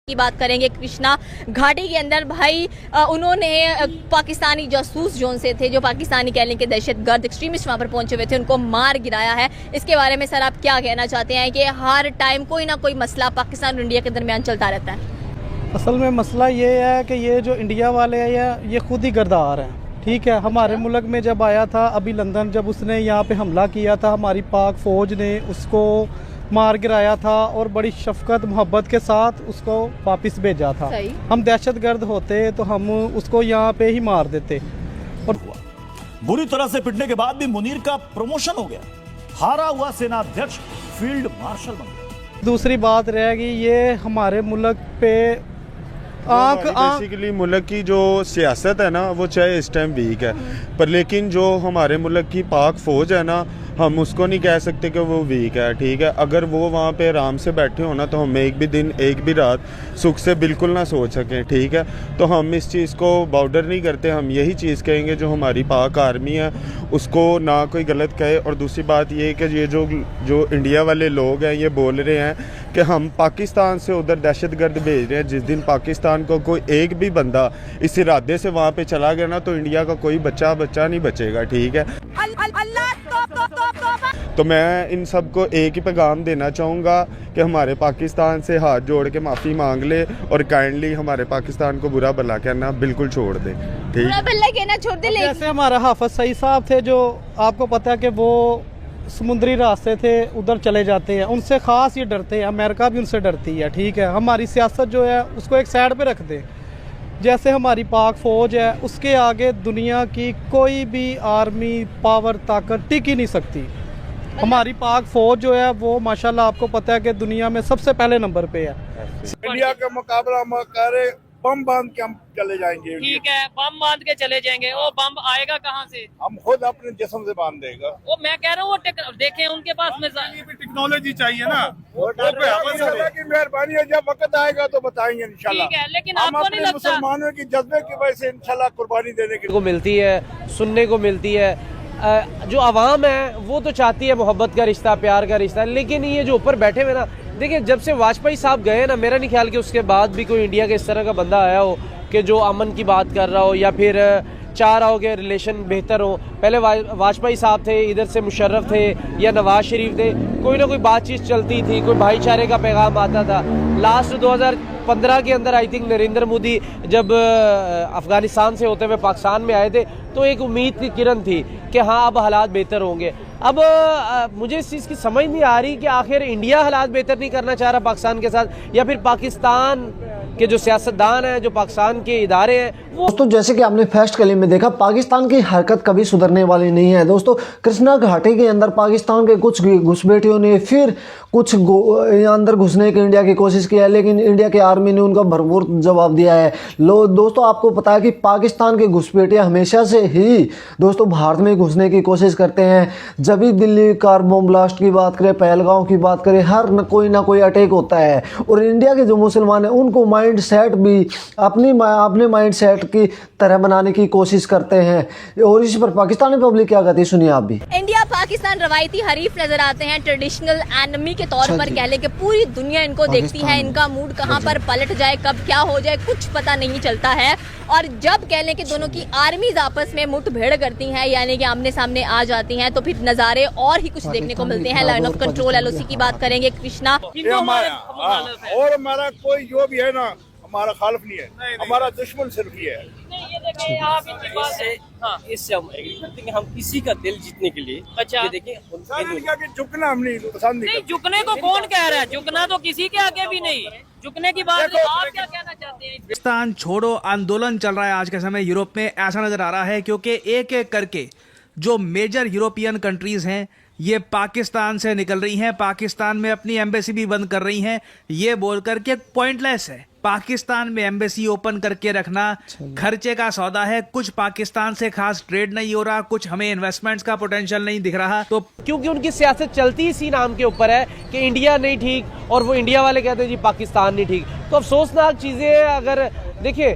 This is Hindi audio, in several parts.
की बात करेंगे कृष्णा घाटी के अंदर भाई उन्होंने पाकिस्तानी जासूस जोन से थे, जो पाकिस्तानी कह लें कि दहशतगर्द एक्सट्रीमिस्ट वहां पर पहुंचे हुए थे, उनको मार गिराया है। इसके बारे में सर आप क्या कहना चाहते हैं कि हर टाइम कोई ना कोई मसला पाकिस्तान और इंडिया के दरमियान चलता रहता है? असल में मसला ये है कि ये जो इंडिया वाले हैं ये खुद ही गर्दार हैं। ठीक है, हमारे मुल्क में जब आया था अभी लंदन, जब उसने यहाँ पे हमला किया था, हमारी पाक फ़ौज ने उसको मार गिराया था और बड़ी शफकत मोहब्बत के साथ उसको वापस भेजा था। हम दहशतगर्द होते तो हम उसको यहाँ पे ही मार देते। और बुरी तरह से पिटने के बाद भी मुनीर का प्रमोशन हो गया, हारा हुआ सेनाध्यक्ष फील्ड मार्शल बन गया। दूसरी बात रहेगी, ये हमारे मुल्क पे बेसिकली मुल्क की जो सियासत है ना वो चाहे इस टाइम वीक है, पर लेकिन जो हमारे मुल्क की पाक फ़ौज है ना, हम उसको नहीं कह सकते कि वो वीक है। ठीक है, अगर वो वहाँ पे आराम से बैठे हो ना तो हम एक भी दिन एक भी रात सुख से बिल्कुल ना सोच सकें। ठीक है, तो हम इस चीज़ को बाउडर नहीं करते, हम यही चीज़ कहेंगे जो हमारी पाक आर्मी है उसको ना कोई गलत कहे। और दूसरी बात ये कि ये जो इंडिया वाले लोग हैं ये बोल रहे हैं कि हम पाकिस्तान से उधर दहशतगर्द भेज रहे हैं। जिस दिन पाकिस्तान को कोई एक भी बंदा इस इरादे से वहाँ पे चला गया ना तो इंडिया का कोई बच्चा नहीं बचेगा। ठीक है, तो मैं इन सबको एक ही पैगाम देना चाहूँगा कि हमारे पाकिस्तान से हाथ जोड़ के माफ़ी मांग ले और काइंडली हमारे पाकिस्तान को बुरा भला कहना बिल्कुल छोड़ दे। ठीक, बुरा भला कहना छोड़ दे। जैसे हमारा हाफिज सईद साहब थे, जो आपको पता है कि वो समुद्री रास्ते थे उधर चले जाते हैं, उनसे ख़ास ये डरते हैं, अमेरिका भी उनसे डरती है। ठीक है, हमारी सियासत जो है उसको एक साइड पे रख दें। जैसे हमारी पाक फ़ौज है उसके आगे दुनिया की कोई भी आर्मी पावर ताकत टिक ही नहीं सकती। हमारी पाक फ़ौज जो है वो माशाल्लाह आपको पता है कि दुनिया में सबसे पहले नंबर पे है। इंडिया का मुकाबला करे बम बांध के हम चले जाएंगे। ठीक है, बम बांध के चले जाएंगे। वो बम आएगा कहाँ से? हम खुद अपने जिस्म से बांध देगा। वो मैं कह रहा हूँ वो देखें उनके पास में टेक्नोलॉजी चाहिए ना, की मेहरबानी है। जब वक्त आएगा तो बताएंगे इंशाल्लाह। ठीक है, लेकिन हम आपको नहीं अपने लगता मुसलमानों की जज्बे की वजह से इंशाल्लाह कुर्बानी देने की मिलती है, सुनने को मिलती है। जो आवाम है वो तो चाहती है मोहब्बत का रिश्ता, प्यार का रिश्ता, लेकिन ये जो ऊपर बैठे हुए ना, देखिए जब से वाजपेयी साहब गए ना, मेरा नहीं ख्याल कि उसके बाद भी कोई इंडिया के इस तरह का बंदा आया हो कि जो अमन की बात कर रहा हो या फिर चाह रहा हो कि रिलेशन बेहतर हो। पहले वाजपेयी साहब थे, इधर से मुशर्रफ थे या नवाज शरीफ थे, कोई ना कोई बातचीत चलती थी, कोई भाईचारे का पैगाम आता था। लास्ट 2015 के अंदर आई थिंक नरेंद्र मोदी जब अफगानिस्तान से होते हुए पाकिस्तान में आए थे तो एक उम्मीद की किरण थी कि हाँ अब हालात बेहतर होंगे। अब मुझे इस चीज़ की समझ नहीं आ रही कि आखिर इंडिया हालात बेहतर नहीं करना चाह रहा पाकिस्तान के साथ, या फिर पाकिस्तान के जो सियासतदान हैं, जो पाकिस्तान के इदारे हैं वो। दोस्तों जैसे कि आपने फर्स्ट कलीम में देखा, पाकिस्तान की हरकत कभी सुधरने वाली नहीं है। दोस्तों कृष्णा घाटी के अंदर पाकिस्तान के कुछ घुसपैठियों ने फिर कुछ अंदर घुसने की इंडिया की कोशिश की है, लेकिन इंडिया की आर्मी ने उनका भरपूर जवाब दिया है। दोस्तों आपको पता है कि पाकिस्तान के घुसपैठिए हमेशा से ही दोस्तों भारत में घुसने की कोशिश करते हैं। जब भी दिल्ली कार बम ब्लास्ट की बात करें, पहलगांव की बात करें, हर कोई ना कोई अटैक होता है। और इंडिया के जो मुसलमान हैं उनको माइंड सेट भी अपने माइंड सेट की तरह बनाने की कोशिश करते हैं। और इस पर पाकिस्तानी पब्लिक क्या कहती है, सुनिए आप भी। इंडिया पाकिस्तान रवायती हरीफ नजर आते हैं, ट्रेडिशनल एनिमी के तौर पर कह लें कि पूरी दुनिया इनको देखती है। इनका मूड कहां पर पलट जाए, कब क्या हो जाए कुछ पता नहीं चलता है। और जब कह लें कि दोनों की आर्मीज आपस में मुठभेड़ करती हैं, यानी कि आमने सामने आ जाती हैं, तो फिर नजारे और ही कुछ देखने को मिलते हैं। लाइन ऑफ कंट्रोल LOC की बात करेंगे कृष्णा। और हमारा कोई जो भी है ना हमारा खालिफ नहीं है, हमारा दुश्मन सिर्फ ही है। इससे हम एग्री करते हैं, हम किसी का दिल जीतने के लिए। अच्छा देखिए, झुकना हम नहीं पसंद नहीं। झुकने को कौन कह रहा है? झुकना तो किसी के आगे भी नहीं। झुकने की बात आप क्या कहना चाहते हैं? पाकिस्तान छोड़ो आंदोलन चल रहा है आज के समय यूरोप में, ऐसा नजर आ रहा है क्योंकि एक एक करके जो मेजर यूरोपियन कंट्रीज हैं ये पाकिस्तान से निकल रही हैं, पाकिस्तान में अपनी एम्बेसी भी बंद कर रही हैं, ये बोल करके पॉइंटलेस है। पाकिस्तान में एम्बेसी ओपन करके रखना खर्चे का सौदा है। कुछ पाकिस्तान से खास ट्रेड नहीं हो रहा, कुछ हमें इन्वेस्टमेंट्स का पोटेंशियल नहीं दिख रहा। तो क्योंकि उनकी सियासत चलती इसी नाम के ऊपर है कि इंडिया नहीं ठीक, और वो इंडिया वाले कहते हैं जी पाकिस्तान नहीं ठीक। तो अफसोसनाक चीजें हैं। अगर देखिए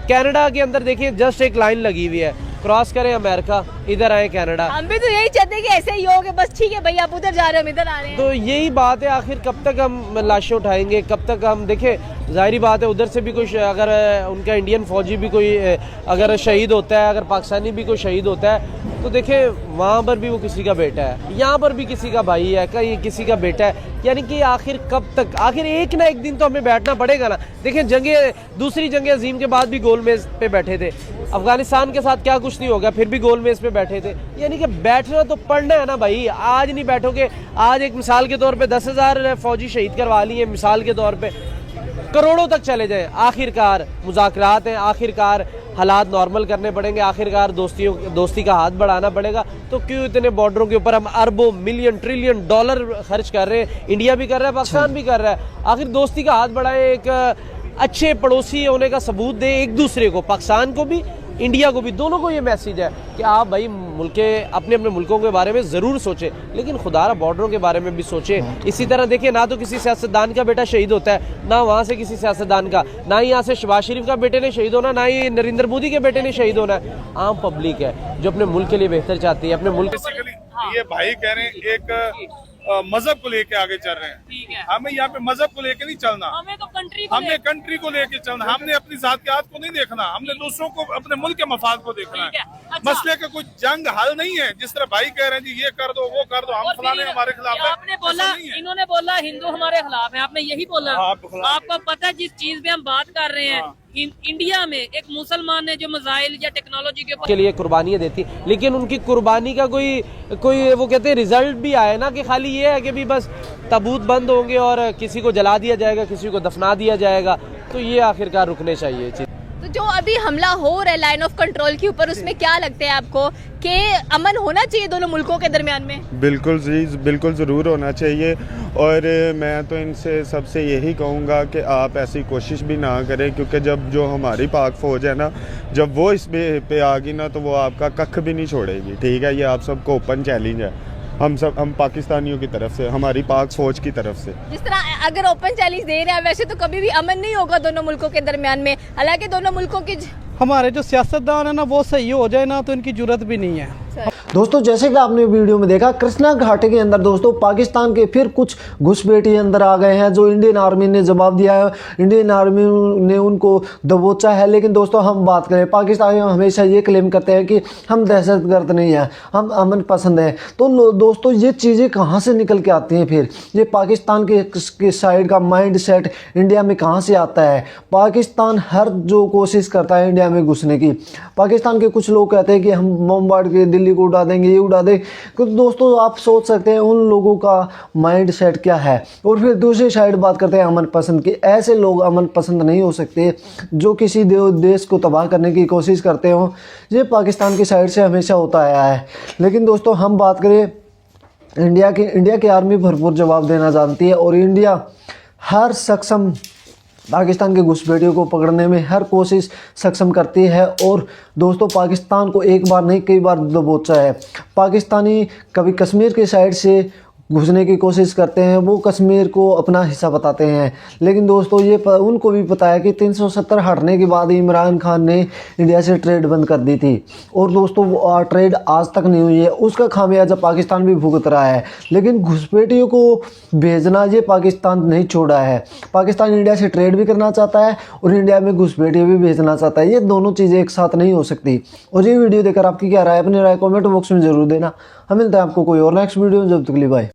कनाडा के अंदर देखिए जस्ट एक लाइन लगी हुई है, क्रॉस करें अमेरिका, इधर आए कनाडा। हम भी तो यही चाहते हैं कि ऐसे ही हो कि बस ठीक है भाई आप उधर जा रहे हो हम इधर आ रहे हैं। तो यही बात है, आखिर कब तक हम लाशें उठाएंगे, कब तक हम देखें जाहिर बात है उधर से भी कोई अगर उनका इंडियन फौजी भी कोई अगर शहीद होता है, अगर पाकिस्तानी भी कोई शहीद होता है, तो देखें वहाँ पर भी वो किसी का बेटा है, यहाँ पर भी किसी का भाई है, कहीं किसी का बेटा है। यानी कि आखिर कब तक, आखिर एक ना एक दिन तो हमें बैठना पड़ेगा ना। देखें दूसरी जंग अजीम के बाद भी गोल मेज पे बैठे थे, अफगानिस्तान के साथ क्या कुछ नहीं हो गया, फिर भी गोल मेज पे बैठे थे। यानी कि बैठना तो पड़ना है ना भाई। आज नहीं बैठोगे, आज एक मिसाल के तौर पे 10,000 फौजी शहीद करवा लिए, मिसाल के तौर पे करोड़ों तक चले जाए, आखिरकार मुज़ाकरात हैं, आखिरकार हालात नॉर्मल करने पड़ेंगे, आखिरकार दोस्ती का हाथ बढ़ाना पड़ेगा। तो क्यों इतने बॉर्डरों के ऊपर हम अरबों मिलियन ट्रिलियन डॉलर खर्च कर रहे हैं, इंडिया भी कर रहा है, पाकिस्तान भी कर रहा है। आखिर दोस्ती का हाथ बढ़ाएं, एक अच्छे पड़ोसी होने का सबूत दें एक दूसरे को, पाकिस्तान को भी इंडिया को भी, दोनों को ये मैसेज है कि आप भाई अपने अपने मुल्कों के बारे में ज़रूर सोचें, लेकिन खुदारा बॉर्डरों के बारे में भी सोचें। इसी तरह देखिए, ना तो किसी सियासतदान का बेटा शहीद होता है, ना वहाँ से किसी सियासतदान का, ना ही यहाँ से शहबाज शरीफ का बेटे ने शहीद होना, ना ही नरेंद्र मोदी के बेटे ने शहीद होना है। आम पब्लिक है जो अपने मुल्क के लिए बेहतर चाहती है, अपने मुल्क। ये भाई कह रहे हैं एक मजहब को लेके आगे चल रहे हैं। ठीक है, हमें यहाँ पे मजहब को लेके नहीं चलना, हमें तो कंट्री को लेके चलना। हमने अपनी जातियात को नहीं देखना, हमने दूसरों को, अपने मुल्क के मफाद को देखना है। अच्छा। मसले का कुछ जंग हल नहीं है। जिस तरह भाई कह रहे हैं जी ये कर दो वो कर दो, हम फलाने हमारे खिलाफ है। आपने बोला, इन्होंने बोला हिंदू हमारे खिलाफ है, आपने यही बोला। आपको पता है जिस चीज पे हम बात कर रहे हैं, इंडिया में एक मुसलमान ने जो मिसाइल या टेक्नोलॉजी के लिए कुर्बानियाँ देती, लेकिन उनकी कुर्बानी का कोई वो कहते हैं रिजल्ट भी आए ना, कि खाली ये है कि भी बस ताबूत बंद होंगे और किसी को जला दिया जाएगा, किसी को दफना दिया जाएगा। तो ये आखिरकार रुकने चाहिए चीज। तो जो अभी हमला हो रहा है लाइन ऑफ कंट्रोल के ऊपर, उसमें क्या लगता है आपको कि अमन होना चाहिए दोनों मुल्कों के दरमियान में? बिल्कुल जी, बिल्कुल ज़रूर होना चाहिए। और मैं तो इनसे सबसे यही कहूँगा कि आप ऐसी कोशिश भी ना करें, क्योंकि जब जो हमारी पाक फ़ौज है ना, जब वो इस पे आ गई ना, तो वो आपका कख भी नहीं छोड़ेगी। ठीक है, ये आप सबको ओपन चैलेंज है, हम पाकिस्तानियों की तरफ से, हमारी पाक फौज की तरफ से। जिस तरह अगर ओपन चैलेंज दे रहे हैं, वैसे तो कभी भी अमन नहीं होगा दोनों मुल्कों के दरमियान में। हालांकि दोनों मुल्कों की हमारे जो सियासतदान है ना, वो सही हो जाए ना, तो इनकी जरूरत भी नहीं है। दोस्तों जैसे कि आपने वीडियो में देखा, कृष्णा घाटी के अंदर दोस्तों पाकिस्तान के फिर कुछ घुसपैठी अंदर आ गए हैं, जो इंडियन आर्मी ने जवाब दिया है, इंडियन आर्मी ने उनको दबोचा है। लेकिन दोस्तों हम बात करें, पाकिस्तानी हमेशा ये क्लेम करते हैं कि हम दहशतगर्द नहीं हैं, हम अमन पसंद हैं। तो दोस्तों ये चीज़ें कहाँ से निकल के आती हैं? फिर ये पाकिस्तान के साइड का माइंड सेट इंडिया में कहाँ से आता है? पाकिस्तान हर जो कोशिश करता है इंडिया में घुसने की, पाकिस्तान के कुछ लोग कहते हैं कि हम बमबार्ड के दिल्ली को उड़ा देंगे, ये उड़ा दे। तो दोस्तों आप सोच सकते हैं उन लोगों का माइंड सेट क्या है। और फिर दूसरी साइड बात करते हैं अमन पसंद की। ऐसे लोग अमन पसंद नहीं हो सकते जो किसी देश को तबाह करने की कोशिश करते हो। ये पाकिस्तान की साइड से हमेशा होता आया है। लेकिन दोस्तों हम बात करें इंडिया की आर्मी भरपूर जवाब देना जानती है, और इंडिया हर सक्षम पाकिस्तान के घुसपैठियों को पकड़ने में हर कोशिश सक्षम करती है। और दोस्तों पाकिस्तान को एक बार नहीं कई बार दबोचा है। पाकिस्तानी कभी कश्मीर की साइड से घुसने की कोशिश करते हैं, वो कश्मीर को अपना हिस्सा बताते हैं। लेकिन दोस्तों ये उनको भी पता है कि 370 हटने के बाद इमरान खान ने इंडिया से ट्रेड बंद कर दी थी, और दोस्तों वो ट्रेड आज तक नहीं हुई है। उसका खामियाजा पाकिस्तान भी भुगत रहा है। लेकिन घुसपैठियों को भेजना ये पाकिस्तान नहीं छोड़ा है। पाकिस्तान इंडिया से ट्रेड भी करना चाहता है और इंडिया में घुसपैठियों भी भेजना चाहता है। ये दोनों चीज़ें एक साथ नहीं हो सकती। और ये वीडियो देखकर आपकी क्या राय, अपनी राय कॉमेंट बॉक्स में जरूर देना। हम मिलते हैं आपको कोई और नेक्स्ट वीडियो में, जब तक के लिए बाय।